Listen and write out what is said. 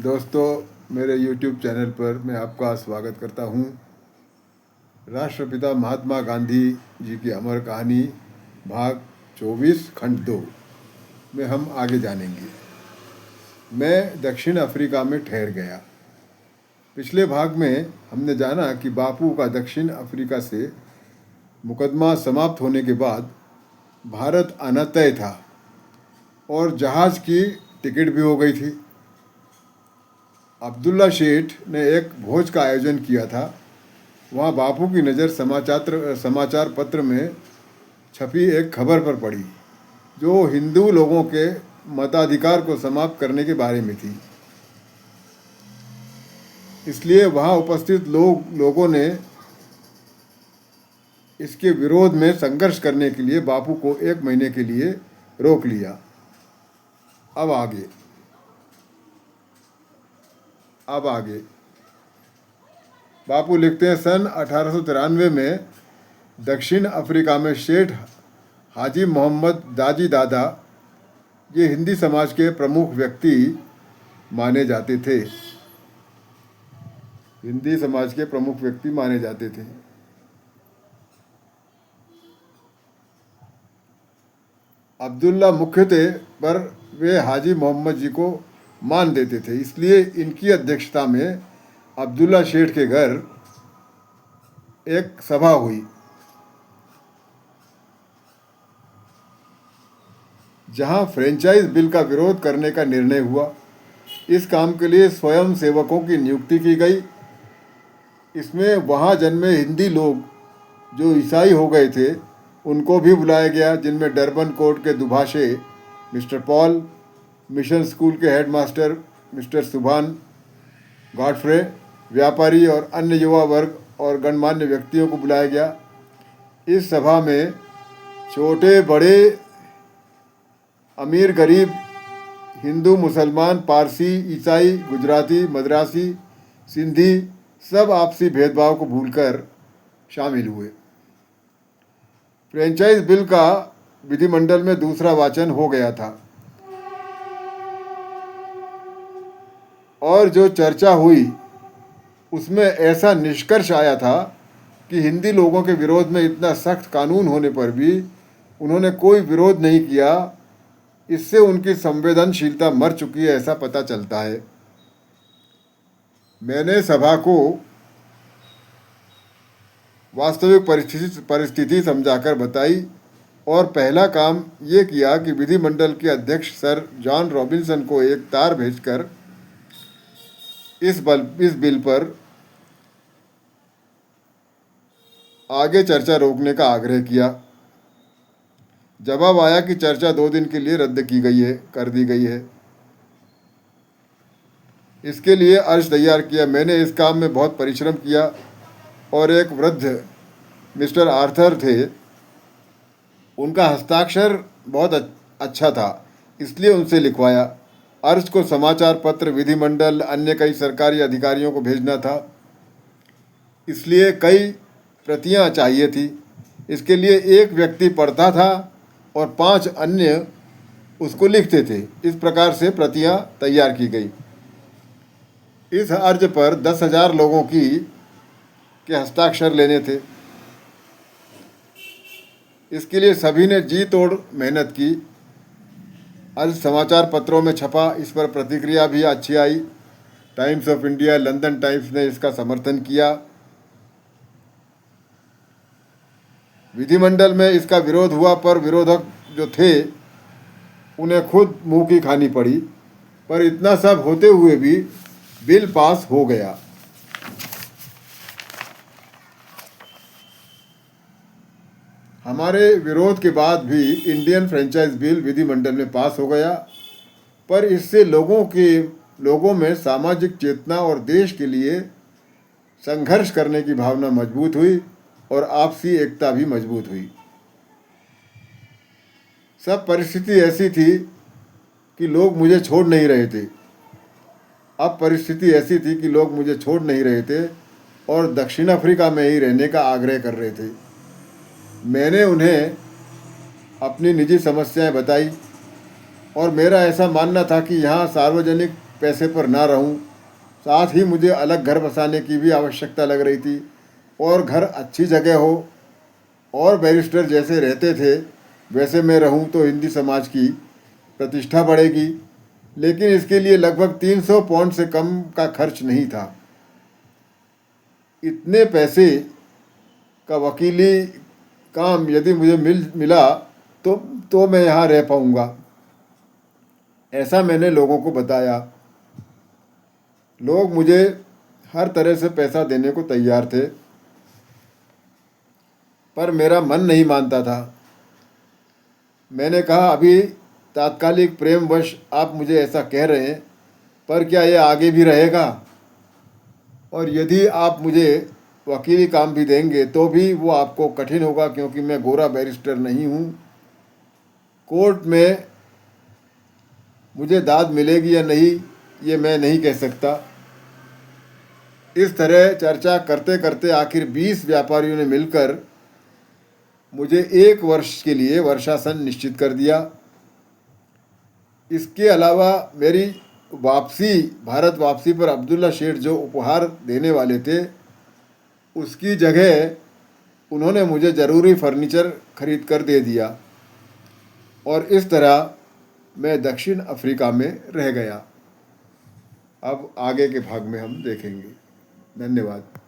दोस्तों, मेरे YouTube channel पर मैं आपका स्वागत करता हूँ। राष्ट्रपिता महात्मा गांधी जी की अमर कहानी भाग 24 खंड 2 में हम आगे जानेंगे। मैं दक्षिण अफ्रीका में ठहर गया। पिछले भाग में हमने जाना कि बापू का दक्षिण अफ्रीका से मुकदमा समाप्त होने के बाद भारत आना तय था और जहाज़ की टिकट भी हो गई थी। अब्दुल्ला शेठ ने एक भोज का आयोजन किया था। वहाँ बापू की नज़र समाचार पत्र में छपी एक खबर पर पड़ी जो हिंदू लोगों के मताधिकार को समाप्त करने के बारे में थी। इसलिए वहाँ उपस्थित लोगों ने इसके विरोध में संघर्ष करने के लिए बापू को 1 महीने के लिए रोक लिया। अब आगे बापू लिखते हैं, सन 1893 में दक्षिण अफ्रीका में शेठ हाजी मोहम्मद दाजी दादा ये हिंदी समाज के प्रमुख व्यक्ति माने जाते थे। अब्दुल्ला मुख्यतः पर वे हाजी मोहम्मद जी को मान देते थे, इसलिए इनकी अध्यक्षता में अब्दुल्ला शेठ के घर एक सभा हुई जहां फ्रेंचाइज बिल का विरोध करने का निर्णय हुआ। इस काम के लिए स्वयं सेवकों की नियुक्ति की गई। इसमें वहां जन्मे हिंदी लोग जो ईसाई हो गए थे उनको भी बुलाया गया, जिनमें डरबन कोर्ट के दुभाषे मिस्टर पॉल, मिशन स्कूल के हेडमास्टर मिस्टर सुभान गॉडफ्रे, व्यापारी और अन्य युवा वर्ग और गणमान्य व्यक्तियों को बुलाया गया। इस सभा में छोटे बड़े, अमीर गरीब, हिंदू मुसलमान, पारसी, ईसाई, गुजराती, मद्रासी, सिंधी सब आपसी भेदभाव को भूलकर शामिल हुए। फ्रेंचाइज बिल का विधिमंडल में दूसरा वाचन हो गया था और जो चर्चा हुई उसमें ऐसा निष्कर्ष आया था कि हिंदी लोगों के विरोध में इतना सख्त कानून होने पर भी उन्होंने कोई विरोध नहीं किया। इससे उनकी संवेदनशीलता मर चुकी है, ऐसा पता चलता है। मैंने सभा को वास्तविक परिस्थिति समझाकर बताई और पहला काम ये किया कि विधिमंडल के अध्यक्ष सर जॉन रॉबिन्सन को एक तार भेजकर इस बिल पर आगे चर्चा रोकने का आग्रह किया। जवाब आया कि चर्चा 2 दिन के लिए रद्द कर दी गई है। इसके लिए अर्ज तैयार किया। मैंने इस काम में बहुत परिश्रम किया और एक वृद्ध मिस्टर आर्थर थे, उनका हस्ताक्षर बहुत अच्छा था, इसलिए उनसे लिखवाया। अर्ज को समाचार पत्र, विधिमंडल, अन्य कई सरकारी अधिकारियों को भेजना था, इसलिए कई प्रतियां चाहिए थी। इसके लिए एक व्यक्ति पढ़ता था और 5 अन्य उसको लिखते थे। इस प्रकार से प्रतियां तैयार की गई। इस अर्ज पर 10,000 लोगों के हस्ताक्षर लेने थे। इसके लिए सभी ने जी तोड़ मेहनत की। अर्ज समाचार पत्रों में छपा। इस पर प्रतिक्रिया भी अच्छी आई। Times of India, London Times ने इसका समर्थन किया। विधिमंडल में इसका विरोध हुआ, पर विरोधक जो थे उन्हें खुद मुंह की खानी पड़ी। पर इतना सब होते हुए भी बिल पास हो गया। हमारे विरोध के बाद भी इंडियन फ्रेंचाइज बिल विधिमंडल में पास हो गया, पर इससे लोगों में सामाजिक चेतना और देश के लिए संघर्ष करने की भावना मजबूत हुई और आपसी एकता भी मजबूत हुई। सब परिस्थिति ऐसी थी कि लोग मुझे छोड़ नहीं रहे थे। अब परिस्थिति ऐसी थी कि लोग मुझे छोड़ नहीं रहे थे और दक्षिण अफ्रीका में ही रहने का आग्रह कर रहे थे। मैंने उन्हें अपनी निजी समस्याएं बताई और मेरा ऐसा मानना था कि यहाँ सार्वजनिक पैसे पर ना रहूं। साथ ही मुझे अलग घर बसाने की भी आवश्यकता लग रही थी, और घर अच्छी जगह हो और बैरिस्टर जैसे रहते थे वैसे मैं रहूं तो हिंदी समाज की प्रतिष्ठा बढ़ेगी। लेकिन इसके लिए लगभग 300 पाउंड से कम का खर्च नहीं था। इतने पैसे का वकीली काम यदि मुझे मिला तो मैं यहाँ रह पाऊँगा, ऐसा मैंने लोगों को बताया। लोग मुझे हर तरह से पैसा देने को तैयार थे, पर मेरा मन नहीं मानता था। मैंने कहा, अभी तात्कालिक प्रेमवश आप मुझे ऐसा कह रहे हैं, पर क्या ये आगे भी रहेगा? और यदि आप मुझे वकीली काम भी देंगे तो भी वो आपको कठिन होगा, क्योंकि मैं गोरा बैरिस्टर नहीं हूँ। कोर्ट में मुझे दाद मिलेगी या नहीं ये मैं नहीं कह सकता। इस तरह चर्चा करते करते आखिर 20 व्यापारियों ने मिलकर मुझे 1 वर्ष के लिए वर्षासन निश्चित कर दिया। इसके अलावा मेरी भारत वापसी पर अब्दुल्ला शेठ जो उपहार देने वाले थे, उसकी जगह उन्होंने मुझे ज़रूरी फर्नीचर खरीद कर दे दिया, और इस तरह मैं दक्षिण अफ्रीका में रह गया। अब आगे के भाग में हम देखेंगे। धन्यवाद।